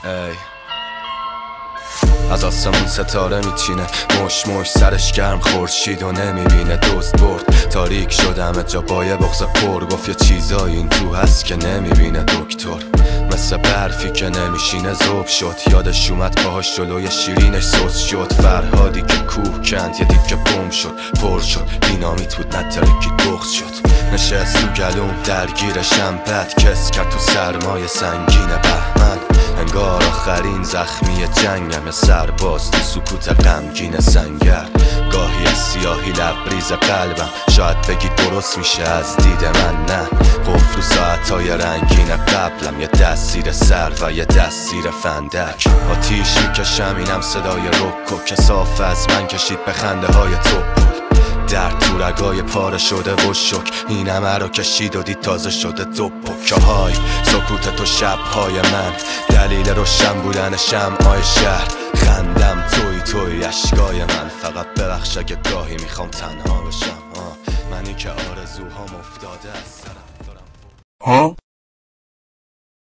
ای از آسمون ستاره میچینه، مش مش سرش گرم خورشید و نمیبینه. دوست برد تاریک شدم جا با یه بغض پر، گفت یه چیزایی این تو هست که نمیبینه دکتر. مثل برفی که نمیشینه ذوب شد، یادش اومد پاهاش جلوی شیرینش سوس شد. فرهادی که کوه کند یه دیگه بوم شد، پر شد دینامیت بود نترکید بغض شد. نشست تو گلوم درگیرشم بد کس کرد تو سرمای سنگین بهمن. انگار آخرین زخمی جنگم، سرباز تو سکوت غمگین سنگر. گاهی از سیاهی لبریز قلبم، شاید بگی درست میشه از دید من، نه قفل و ساعتهای رنگین قبلم، یه دست زیر سر و یه دست زیر فندک. آتیش میکشم اینم صدای رک و کثاف از من کشید به خنده های توپل. درد تو رگای پاره شده و شک، این همه رو کشید و دید تازه شده دو پکه های سکوت تو شبهای من، دلیل روشن بودن شمعای شهر. خندم توی اشکای من، فقط ببخش اگه گاهی میخوام تنها بشم. منی که آرزوهام افتاده از سرم دارم.